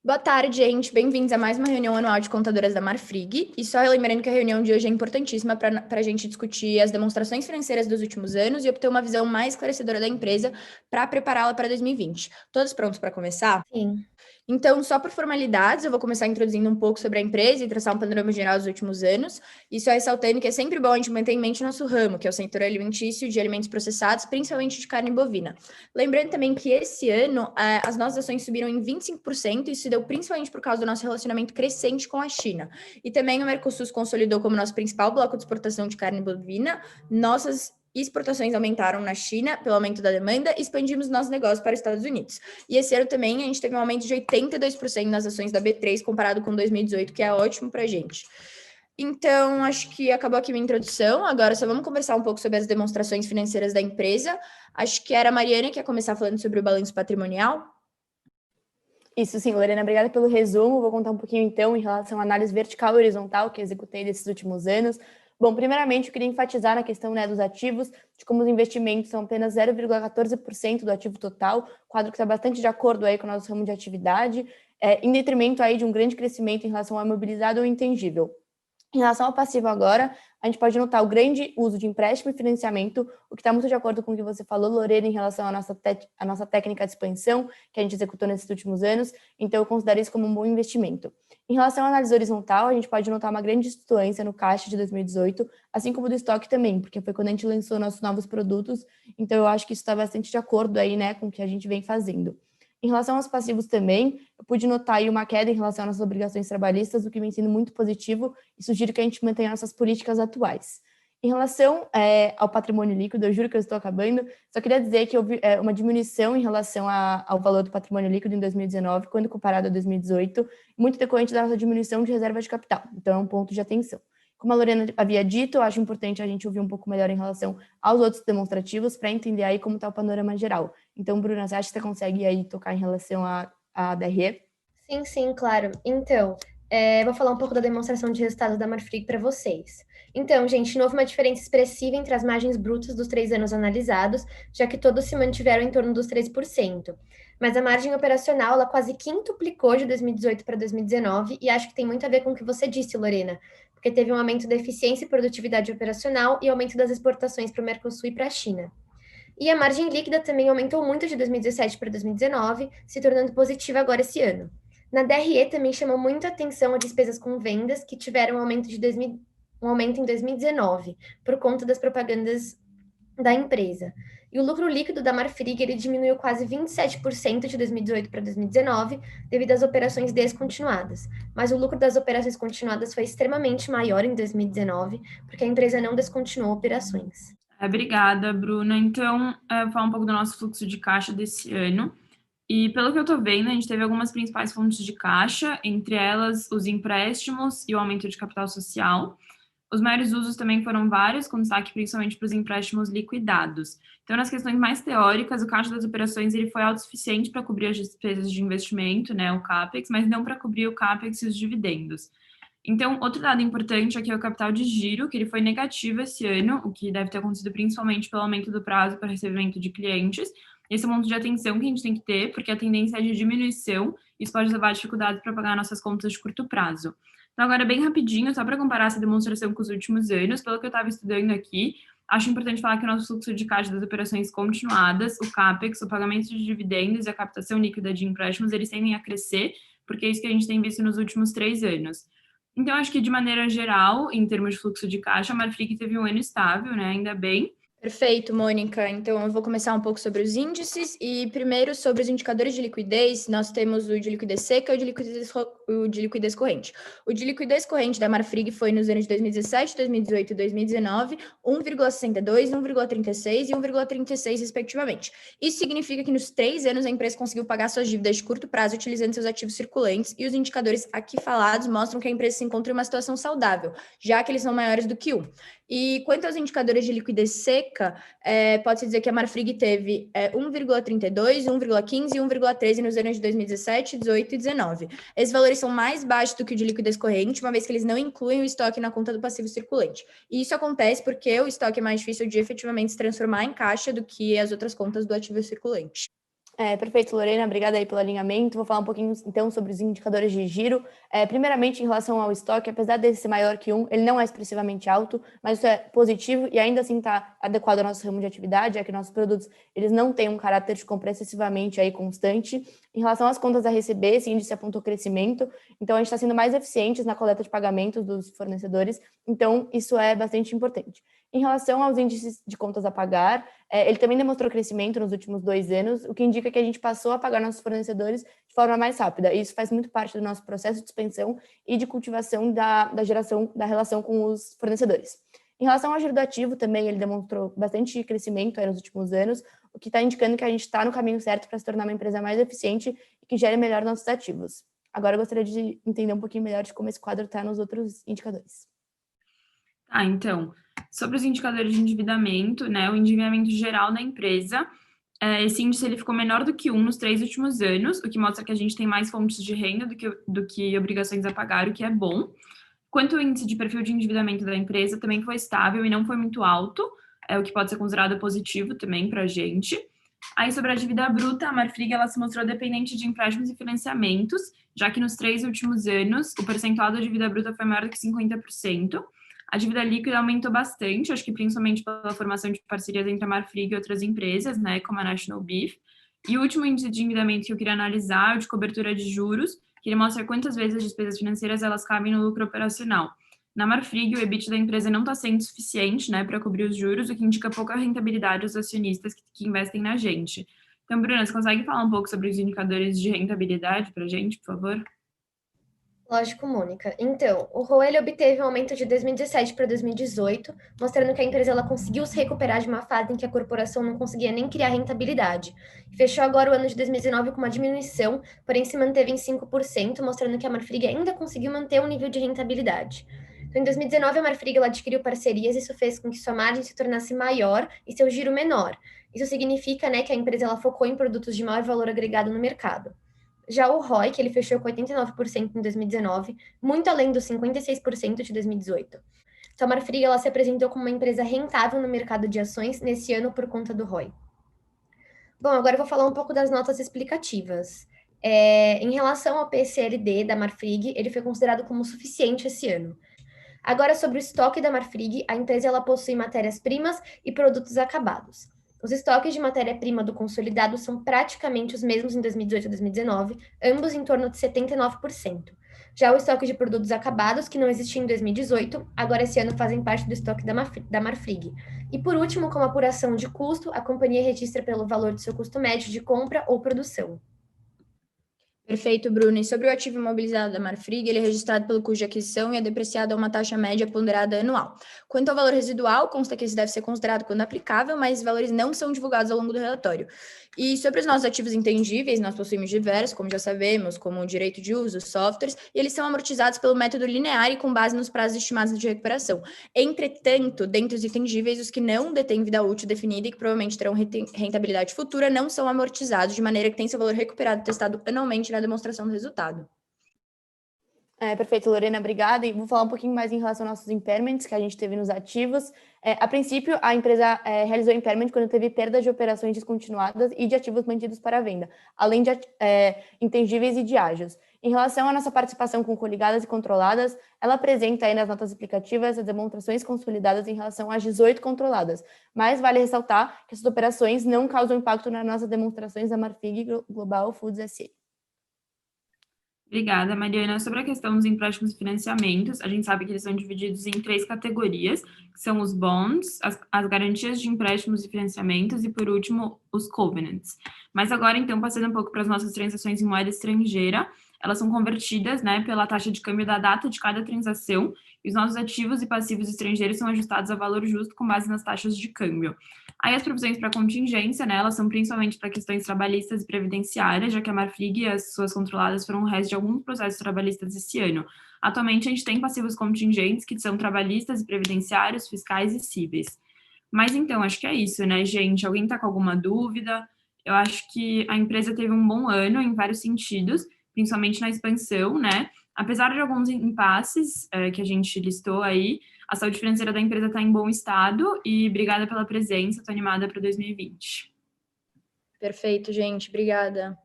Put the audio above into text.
Boa tarde, gente. Bem-vindos a mais uma reunião anual de contadoras da Marfrig. E só lembrando que a reunião de hoje é importantíssima para a gente discutir as demonstrações financeiras dos últimos anos e obter uma visão mais esclarecedora da empresa para prepará-la para 2020. Todos prontos para começar? Sim. Então, só por formalidades, eu vou começar introduzindo um pouco sobre a empresa e traçar um panorama geral dos últimos anos. E só ressaltando que é sempre bom a gente manter em mente o nosso ramo, que é o setor alimentício de alimentos processados, principalmente de carne bovina. Lembrando também que esse ano as nossas ações subiram em 25%, e isso se deu principalmente por causa do nosso relacionamento crescente com a China. E também o Mercosul se consolidou como nosso principal bloco de exportação de carne bovina. Nossas exportações aumentaram na China pelo aumento da demanda e expandimos nosso negócio para os Estados Unidos. E esse ano também a gente teve um aumento de 82% nas ações da B3 comparado com 2018, que é ótimo para a gente. Então, acho que acabou aqui minha introdução. Agora só vamos conversar um pouco sobre as demonstrações financeiras da empresa. Acho que era a Mariana que ia começar falando sobre o balanço patrimonial. Isso sim, Lorena, obrigada pelo resumo. Vou contar um pouquinho então em relação à análise vertical e horizontal que executei desses últimos anos. Bom, primeiramente, eu queria enfatizar na questão dos ativos, de como os investimentos são apenas 0,14% do ativo total, quadro que está bastante de acordo aí com o nosso ramo de atividade, em detrimento aí de um grande crescimento em relação ao imobilizado ou intangível. Em relação ao passivo agora, a gente pode notar o grande uso de empréstimo e financiamento, o que está muito de acordo com o que você falou, Lorena, em relação à nossa técnica de expansão que a gente executou nesses últimos anos, então eu considero isso como um bom investimento. Em relação à análise horizontal, a gente pode notar uma grande flutuância no caixa de 2018, assim como do estoque também, porque foi quando a gente lançou nossos novos produtos, então eu acho que isso está bastante de acordo aí, né, com o que a gente vem fazendo. Em relação aos passivos também, eu pude notar aí uma queda em relação às nossas obrigações trabalhistas, o que vem sendo muito positivo e sugiro que a gente mantenha nossas políticas atuais. Em relação ao patrimônio líquido, eu juro que eu estou acabando, só queria dizer que houve uma diminuição em relação ao valor do patrimônio líquido em 2019, quando comparado a 2018, muito decorrente da nossa diminuição de reserva de capital. Então, é um ponto de atenção. Como a Lorena havia dito, eu acho importante a gente ouvir um pouco melhor em relação aos outros demonstrativos para entender aí como está o panorama geral. Então, Bruna, você acha que você consegue aí tocar em relação à DRE? Sim, claro. Então, vou falar um pouco da demonstração de resultados da Marfrig para vocês. Então, gente, não houve uma diferença expressiva entre as margens brutas dos 3 anos analisados, já que todos se mantiveram em torno dos 13%. Mas a margem operacional, ela quase quintuplicou de 2018 para 2019, e acho que tem muito a ver com o que você disse, Lorena, porque teve um aumento da eficiência e produtividade operacional e aumento das exportações para o Mercosul e para a China. E a margem líquida também aumentou muito de 2017 para 2019, se tornando positiva agora esse ano. Na DRE também chamou muita atenção as despesas com vendas, que tiveram um aumento em 2019, por conta das propagandas da empresa. E o lucro líquido da Marfrig ele diminuiu quase 27% de 2018 para 2019, devido às operações descontinuadas. Mas o lucro das operações continuadas foi extremamente maior em 2019, porque a empresa não descontinuou operações. Obrigada, Bruna. Então, vou falar um pouco do nosso fluxo de caixa desse ano. E pelo que eu estou vendo, a gente teve algumas principais fontes de caixa, entre elas os empréstimos e o aumento de capital social. Os maiores usos também foram vários, com destaque principalmente para os empréstimos liquidados. Então, nas questões mais teóricas, o caixa das operações ele foi autossuficiente para cobrir as despesas de investimento, né, o CAPEX, mas não para cobrir o CAPEX e os dividendos. Então, outro dado importante aqui é o capital de giro, que ele foi negativo esse ano, o que deve ter acontecido principalmente pelo aumento do prazo para recebimento de clientes. Esse é um ponto de atenção que a gente tem que ter, porque a tendência é de diminuição, isso pode levar a dificuldades para pagar nossas contas de curto prazo. Então, agora, bem rapidinho, só para comparar essa demonstração com os últimos anos, pelo que eu estava estudando aqui, acho importante falar que o nosso fluxo de caixa das operações continuadas, o CAPEX, o pagamento de dividendos e a captação líquida de empréstimos, eles tendem a crescer, porque é isso que a gente tem visto nos últimos 3 anos. Então, acho que de maneira geral, em termos de fluxo de caixa, a Marfrig teve um ano estável, né? Ainda bem. Perfeito, Mônica. Então, eu vou começar um pouco sobre os índices e primeiro sobre os indicadores de liquidez. Nós temos o de liquidez seca e o de liquidez corrente. O de liquidez corrente da Marfrig foi nos anos de 2017, 2018 e 2019, 1,62, 1,36 e 1,36 respectivamente. Isso significa que nos 3 anos a empresa conseguiu pagar suas dívidas de curto prazo utilizando seus ativos circulantes e os indicadores aqui falados mostram que a empresa se encontra em uma situação saudável, já que eles são maiores do que 1. E quanto aos indicadores de liquidez seca, pode-se dizer que a Marfrig teve 1,32, 1,15 e 1,13 nos anos de 2017, 18 e 19. Esses valores são mais baixos do que o de liquidez corrente, uma vez que eles não incluem o estoque na conta do passivo circulante. E isso acontece porque o estoque é mais difícil de efetivamente se transformar em caixa do que as outras contas do ativo circulante. Perfeito, Lorena, obrigada aí pelo alinhamento. Vou falar um pouquinho, então, sobre os indicadores de giro. Primeiramente, em relação ao estoque, apesar dele ser maior que 1, ele não é expressivamente alto, mas isso é positivo e ainda assim está adequado ao nosso ramo de atividade, já que nossos produtos eles não têm um caráter de compra excessivamente aí constante. Em relação às contas a receber, esse índice apontou crescimento, então a gente está sendo mais eficientes na coleta de pagamentos dos fornecedores, então isso é bastante importante. Em relação aos índices de contas a pagar, ele também demonstrou crescimento nos últimos 2 anos, o que indica que a gente passou a pagar nossos fornecedores de forma mais rápida. E isso faz muito parte do nosso processo de expansão e de cultivação da geração da relação com os fornecedores. Em relação ao giro do ativo, também ele demonstrou bastante crescimento nos últimos anos, o que está indicando que a gente está no caminho certo para se tornar uma empresa mais eficiente e que gere melhor nossos ativos. Agora eu gostaria de entender um pouquinho melhor de como esse quadro está nos outros indicadores. Então, sobre os indicadores de endividamento, né, o endividamento geral da empresa, esse índice ele ficou menor do que 1 nos 3 últimos anos, o que mostra que a gente tem mais fontes de renda do que obrigações a pagar, o que é bom. Quanto ao índice de perfil de endividamento da empresa, também foi estável e não foi muito alto, o que pode ser considerado positivo também para a gente. Aí, sobre a dívida bruta, a Marfrig ela se mostrou dependente de empréstimos e financiamentos, já que nos 3 últimos anos, o percentual da dívida bruta foi maior do que 50%. A dívida líquida aumentou bastante, acho que principalmente pela formação de parcerias entre a Marfrig e outras empresas, né, como a National Beef. E o último índice de endividamento que eu queria analisar é o de cobertura de juros, que ele mostra quantas vezes as despesas financeiras elas cabem no lucro operacional. Na Marfrig, o EBIT da empresa não está sendo suficiente, né, para cobrir os juros, o que indica pouca rentabilidade dos acionistas que investem na gente. Então, Bruna, você consegue falar um pouco sobre os indicadores de rentabilidade para a gente, por favor? Lógico, Mônica. Então, o ROE ele obteve um aumento de 2017 para 2018, mostrando que a empresa ela conseguiu se recuperar de uma fase em que a corporação não conseguia nem criar rentabilidade. Fechou agora o ano de 2019 com uma diminuição, porém se manteve em 5%, mostrando que a Marfrig ainda conseguiu manter um nível de rentabilidade. Então, em 2019, a Marfrig ela adquiriu parcerias, isso fez com que sua margem se tornasse maior e seu giro menor. Isso significa, né, que a empresa ela focou em produtos de maior valor agregado no mercado. Já o ROI, que ele fechou com 89% em 2019, muito além dos 56% de 2018. Então, a Marfrig ela se apresentou como uma empresa rentável no mercado de ações nesse ano por conta do ROI. Bom, agora eu vou falar um pouco das notas explicativas. Em relação ao PCLD da Marfrig, ele foi considerado como suficiente esse ano. Agora, sobre o estoque da Marfrig, a empresa ela possui matérias-primas e produtos acabados. Os estoques de matéria-prima do consolidado são praticamente os mesmos em 2018 e 2019, ambos em torno de 79%. Já o estoque de produtos acabados, que não existia em 2018, agora esse ano fazem parte do estoque da Marfrig. E por último, como apuração de custo, a companhia registra pelo valor do seu custo médio de compra ou produção. Perfeito, Bruno. E sobre o ativo imobilizado da Marfrig, ele é registrado pelo custo de aquisição e é depreciado a uma taxa média ponderada anual. Quanto ao valor residual, consta que esse deve ser considerado quando aplicável, mas os valores não são divulgados ao longo do relatório. E sobre os nossos ativos intangíveis, nós possuímos diversos, como já sabemos, como o direito de uso, softwares, e eles são amortizados pelo método linear e com base nos prazos estimados de recuperação. Entretanto, dentre os intangíveis, os que não detêm vida útil definida e que provavelmente terão rentabilidade futura não são amortizados, de maneira que tem seu valor recuperado e testado anualmente na demonstração do resultado. Perfeito, Lorena, obrigada. E vou falar um pouquinho mais em relação aos nossos impairments que a gente teve nos ativos. A princípio, a empresa realizou impairment quando teve perda de operações descontinuadas e de ativos mantidos para venda, além de intangíveis e de ágios. Em relação à nossa participação com coligadas e controladas, ela apresenta aí nas notas explicativas as demonstrações consolidadas em relação às 18 controladas, mas vale ressaltar que essas operações não causam impacto nas nossas demonstrações da Marfrig Global Foods S.A. Obrigada, Mariana. Sobre a questão dos empréstimos e financiamentos, a gente sabe que eles são divididos em 3 categorias, que são os bonds, as garantias de empréstimos e financiamentos e, por último, os covenants. Mas agora, então, passando um pouco para as nossas transações em moeda estrangeira, elas são convertidas, né, pela taxa de câmbio da data de cada transação, e os nossos ativos e passivos estrangeiros são ajustados a valor justo com base nas taxas de câmbio. Aí as provisões para contingência, né, elas são principalmente para questões trabalhistas e previdenciárias, já que a Marfrig e as suas controladas foram o resto de alguns processos trabalhistas esse ano. Atualmente, a gente tem passivos contingentes, que são trabalhistas e previdenciários, fiscais e cíveis. Mas então, acho que é isso, né, gente? Alguém está com alguma dúvida? Eu acho que a empresa teve um bom ano em vários sentidos, principalmente na expansão, né? Apesar de alguns impasses que a gente listou aí, a saúde financeira da empresa está em bom estado e obrigada pela presença, estou animada para 2020. Perfeito, gente. Obrigada.